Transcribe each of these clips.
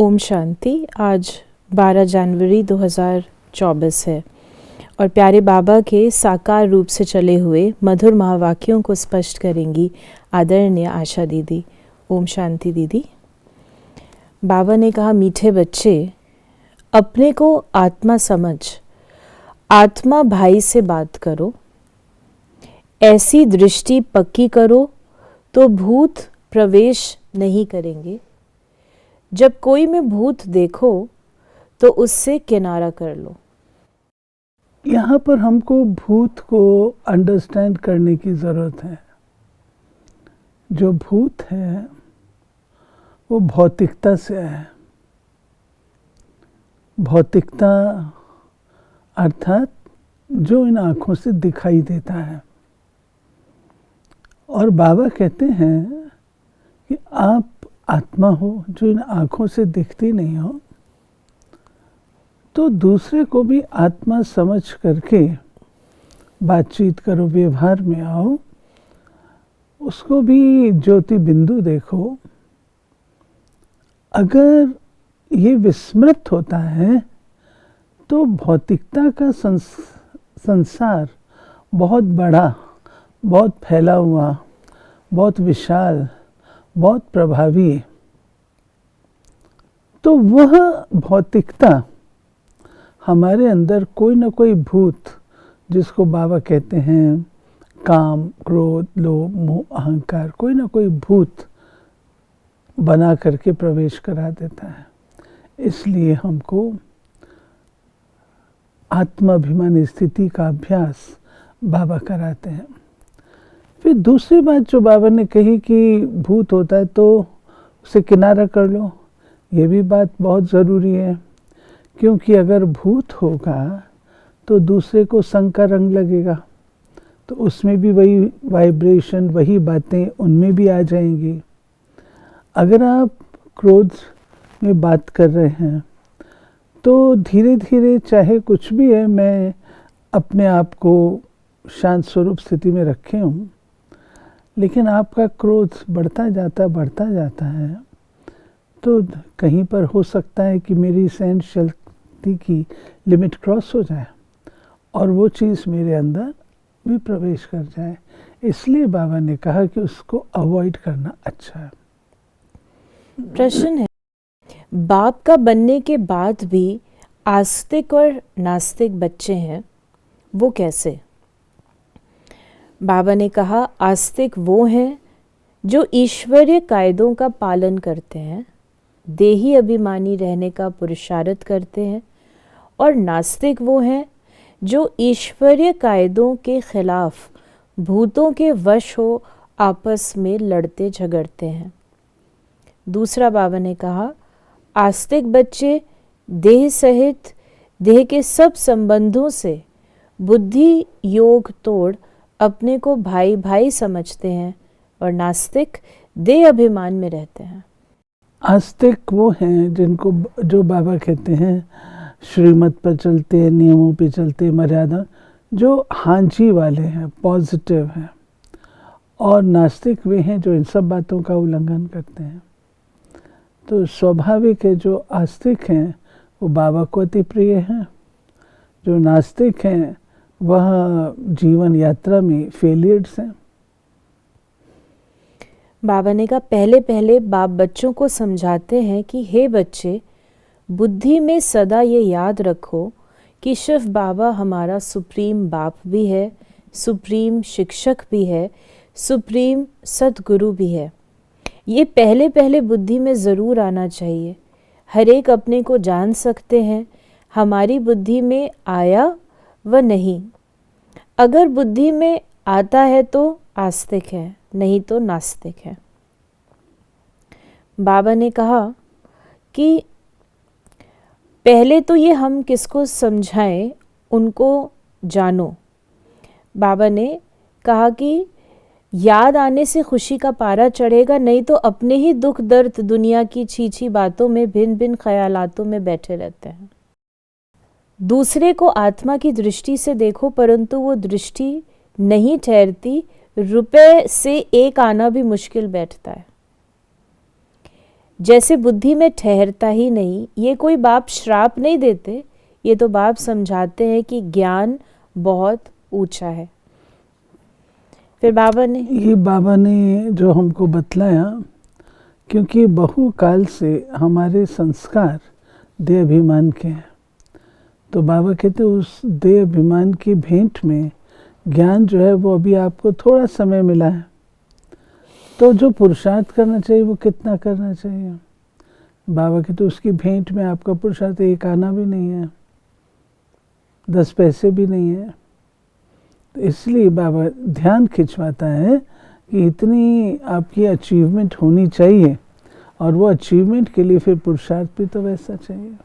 ओम शांति। आज 12 जनवरी 2024 है और प्यारे बाबा के साकार रूप से चले हुए मधुर महावाक्यों को स्पष्ट करेंगी आदरणीय आशा दीदी। ओम शांति दीदी। बाबा ने कहा, मीठे बच्चे, अपने को आत्मा समझ, आत्मा भाई से बात करो, ऐसी दृष्टि पक्की करो तो भूत प्रवेश नहीं करेंगे। जब कोई में भूत देखो तो उससे किनारा कर लो। यहाँ पर हमको भूत को अंडरस्टैंड करने की ज़रूरत है। जो भूत है वो भौतिकता से है। भौतिकता अर्थात जो इन आँखों से दिखाई देता है। और बाबा कहते हैं कि आप आत्मा हो जो इन आँखों से दिखती नहीं हो, तो दूसरे को भी आत्मा समझ करके बातचीत करो, व्यवहार में आओ, उसको भी ज्योति बिंदु देखो। अगर ये विस्मृत होता है तो भौतिकता का संसार बहुत बड़ा, बहुत फैला हुआ, बहुत विशाल, बहुत प्रभावी है। तो वह भौतिकता हमारे अंदर कोई ना कोई भूत, जिसको बाबा कहते हैं काम, क्रोध, लोभ, मोह, अहंकार, कोई ना कोई भूत बना करके प्रवेश करा देता है। इसलिए हमको आत्माभिमान स्थिति का अभ्यास बाबा कराते हैं। फिर दूसरी बात जो बाबा ने कही कि भूत होता है तो उसे किनारा कर लो, ये भी बात बहुत ज़रूरी है। क्योंकि अगर भूत होगा तो दूसरे को संग का रंग लगेगा, तो उसमें भी वही वाइब्रेशन, वही बातें उनमें भी आ जाएंगी। अगर आप क्रोध में बात कर रहे हैं तो धीरे धीरे, चाहे कुछ भी है, मैं अपने आप को शांत स्वरूप स्थिति में रखे हूँ, लेकिन आपका क्रोध बढ़ता जाता है, तो कहीं पर हो सकता है कि मेरी सहन शक्ति की लिमिट क्रॉस हो जाए और वो चीज़ मेरे अंदर भी प्रवेश कर जाए। इसलिए बाबा ने कहा कि उसको अवॉइड करना अच्छा है। प्रश्न है, बाप का बनने के बाद भी आस्तिक और नास्तिक बच्चे हैं, वो कैसे? बाबा ने कहा, आस्तिक वो हैं जो ईश्वरीय कायदों का पालन करते हैं, देही अभिमानी रहने का पुरुषार्थ करते हैं, और नास्तिक वो हैं जो ईश्वरीय कायदों के खिलाफ भूतों के वश हो आपस में लड़ते झगड़ते हैं। दूसरा बाबा ने कहा, आस्तिक बच्चे देह सहित देह के सब संबंधों से बुद्धि योग तोड़ अपने को भाई भाई समझते हैं, और नास्तिक देह अभिमान में रहते हैं। आस्तिक वो हैं जिनको, जो बाबा कहते हैं श्रीमत पर चलते हैं, नियमों पे चलते हैं, मर्यादा, जो हांजी वाले हैं, पॉजिटिव हैं। और नास्तिक वे हैं जो इन सब बातों का उल्लंघन करते हैं। तो स्वाभाविक है जो आस्तिक हैं वो बाबा को अति प्रिय हैं, जो नास्तिक हैं वह जीवन यात्रा में फेलियर्स हैं। बाबा ने कहा, पहले पहले बाप बच्चों को समझाते हैं कि हे बच्चे, बुद्धि में सदा ये याद रखो कि शिव बाबा हमारा सुप्रीम बाप भी है, सुप्रीम शिक्षक भी है, सुप्रीम सद्गुरु भी है। ये पहले पहले बुद्धि में ज़रूर आना चाहिए। हर एक अपने को जान सकते हैं, हमारी बुद्धि में आया व नहीं। अगर बुद्धि में आता है तो आस्तिक है, नहीं तो नास्तिक है। बाबा ने कहा कि पहले तो ये हम किसको समझाएं, उनको जानो। बाबा ने कहा कि याद आने से खुशी का पारा चढ़ेगा, नहीं तो अपने ही दुख दर्द, दुनिया की छीछी बातों में, भिन्न भिन्न ख्यालातों में बैठे रहते हैं। दूसरे को आत्मा की दृष्टि से देखो, परंतु वो दृष्टि नहीं ठहरती। रुपए से एक आना भी मुश्किल बैठता है। जैसे बुद्धि में ठहरता ही नहीं। ये कोई बाप श्राप नहीं देते, ये तो बाप समझाते हैं कि ज्ञान बहुत ऊंचा है। फिर बाबा ने जो हमको बतलाया, क्योंकि बहुकाल से हमारे संस्कार देह अभिमान के हैं, तो बाबा कहते उस देह अभिमान की भेंट में ज्ञान जो है वो अभी आपको थोड़ा समय मिला है, तो जो पुरुषार्थ करना चाहिए वो कितना करना चाहिए। बाबा कहते उसकी भेंट में आपका पुरुषार्थ एक आना भी नहीं है, 10 पैसे भी नहीं है। तो इसलिए बाबा ध्यान खिंचवाता है कि इतनी आपकी अचीवमेंट होनी चाहिए, और वो अचीवमेंट के लिए फिर पुरुषार्थ भी तो वैसा चाहिए।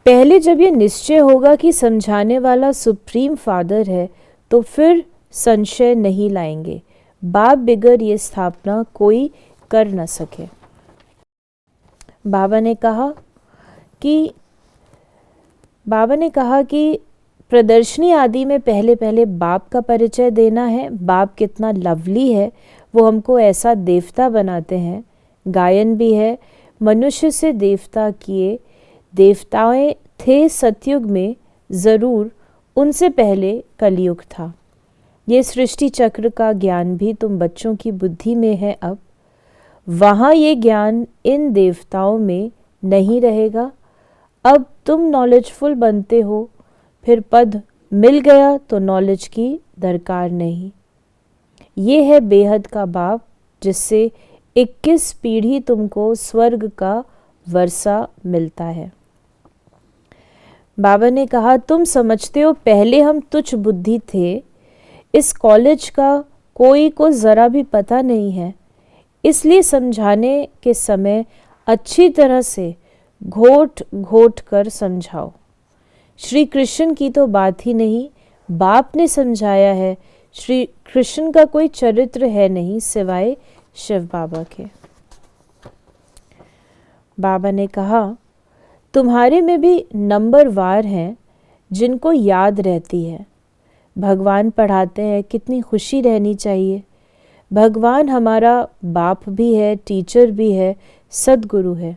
पहले जब ये निश्चय होगा कि समझाने वाला सुप्रीम फादर है, तो फिर संशय नहीं लाएंगे। बाप बिगर ये स्थापना कोई कर न सके। बाबा ने कहा कि प्रदर्शनी आदि में पहले पहले बाप का परिचय देना है। बाप कितना लवली है, वो हमको ऐसा देवता बनाते हैं। गायन भी है, मनुष्य से देवता किए। देवताएं थे सतयुग में, ज़रूर उनसे पहले कलयुग था। ये सृष्टि चक्र का ज्ञान भी तुम बच्चों की बुद्धि में है। अब वहाँ ये ज्ञान इन देवताओं में नहीं रहेगा। अब तुम नॉलेजफुल बनते हो, फिर पद मिल गया तो नॉलेज की दरकार नहीं। ये है बेहद का बाप, जिससे 21 पीढ़ी तुमको स्वर्ग का वर्षा मिलता है। बाबा ने कहा, तुम समझते हो पहले हम तुच्छ बुद्धि थे। इस कॉलेज का कोई को ज़रा भी पता नहीं है, इसलिए समझाने के समय अच्छी तरह से घोट घोट कर समझाओ। श्री कृष्ण की तो बात ही नहीं, बाप ने समझाया है। श्री कृष्ण का कोई चरित्र है नहीं सिवाय शिव बाबा के। बाबा ने कहा, तुम्हारे में भी नंबर वार हैं जिनको याद रहती है। भगवान पढ़ाते हैं, कितनी खुशी रहनी चाहिए। भगवान हमारा बाप भी है, टीचर भी है, सद्गुरु है।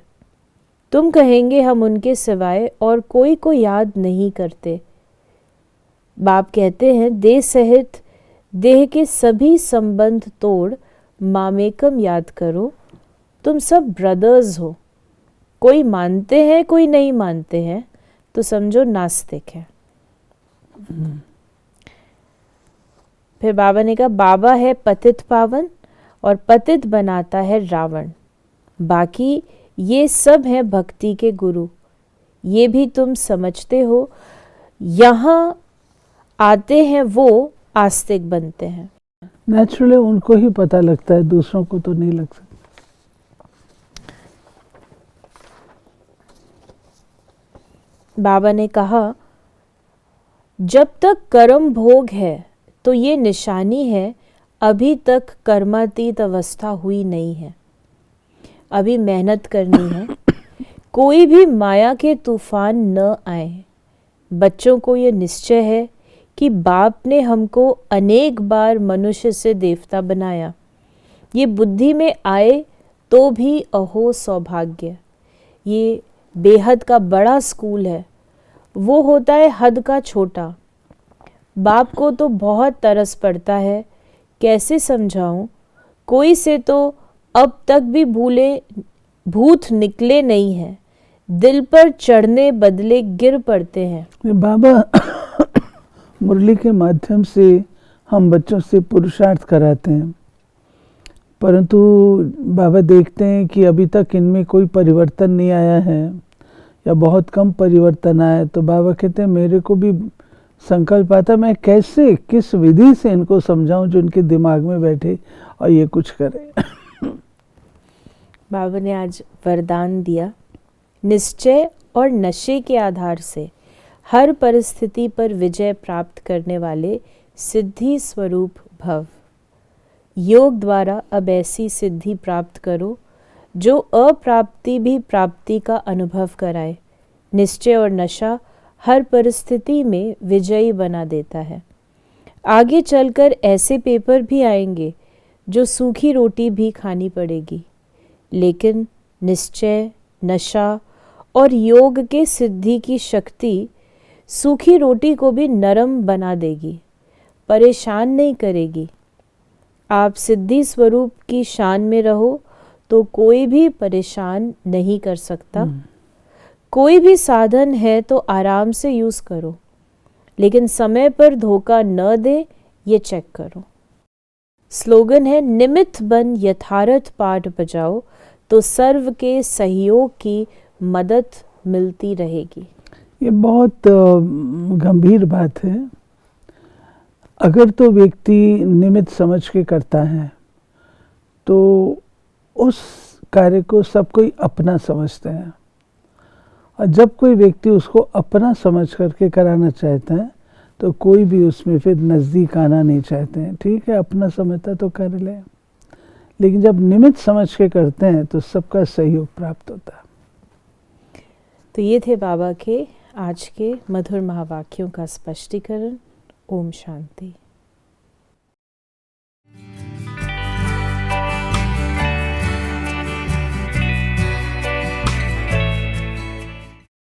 तुम कहेंगे हम उनके सिवाय और कोई को याद नहीं करते। बाप कहते हैं, देह सहित देह के सभी संबंध तोड़ मामेकम याद करो। तुम सब ब्रदर्स हो। कोई मानते हैं, कोई नहीं मानते हैं, तो समझो नास्तिक है। फिर बाबा ने कहा, बाबा है पतित पावन और पतित बनाता है रावण। बाकी ये सब है भक्ति के गुरु। ये भी तुम समझते हो। यहाँ आते हैं वो आस्तिक बनते हैं। नेचुरली उनको ही पता लगता है, दूसरों को तो नहीं लग सकता। बाबा ने कहा, जब तक कर्म भोग है तो ये निशानी है अभी तक कर्मातीत अवस्था हुई नहीं है। अभी मेहनत करनी है। कोई भी माया के तूफान न आए। बच्चों को ये निश्चय है कि बाप ने हमको अनेक बार मनुष्य से देवता बनाया। ये बुद्धि में आए तो भी अहो सौभाग्य। ये बेहद का बड़ा स्कूल है, वो होता है हद का छोटा। बाप को तो बहुत तरस पड़ता है, कैसे समझाऊं। कोई से तो अब तक भी भूत निकले नहीं हैं, दिल पर चढ़ने बदले गिर पड़ते हैं। बाबा मुरली के माध्यम से हम बच्चों से पुरुषार्थ कराते हैं, परंतु बाबा देखते हैं कि अभी तक इनमें कोई परिवर्तन नहीं आया है या बहुत कम परिवर्तन आया। तो बाबा कहते हैं, मेरे को भी संकल्प आता, मैं कैसे किस विधि से इनको समझाऊं जो इनके दिमाग में बैठे और ये कुछ करे। बाबा ने आज वरदान दिया, निश्चय और नशे के आधार से हर परिस्थिति पर विजय प्राप्त करने वाले सिद्धि स्वरूप भव। योग द्वारा अब ऐसी सिद्धि प्राप्त करो जो अप्राप्ति भी प्राप्ति का अनुभव कराए। निश्चय और नशा हर परिस्थिति में विजयी बना देता है। आगे चलकर ऐसे पेपर भी आएंगे जो सूखी रोटी भी खानी पड़ेगी। लेकिन निश्चय, नशा और योग के सिद्धि की शक्ति सूखी रोटी को भी नरम बना देगी, परेशान नहीं करेगी। आप सिद्धि स्वरूप की शान में रहो तो कोई भी परेशान नहीं कर सकता। कोई भी साधन है तो आराम से यूज़ करो, लेकिन समय पर धोखा न दे, ये चेक करो। स्लोगन है, निमित्त बन यथार्थ पाठ बजाओ तो सर्व के सहयोग की मदद मिलती रहेगी। ये बहुत गंभीर बात है। अगर तो व्यक्ति निमित्त समझ के करता है तो उस कार्य को सब कोई अपना समझते हैं, और जब कोई व्यक्ति उसको अपना समझ करके कराना चाहता है तो कोई भी उसमें फिर नज़दीक आना नहीं चाहते हैं। ठीक है, अपना समझता तो कर ले, लेकिन जब निमित्त समझ के करते हैं तो सबका सहयोग प्राप्त होता है। तो ये थे बाबा के आज के मधुर महावाक्यों का स्पष्टीकरण। ओम शांति।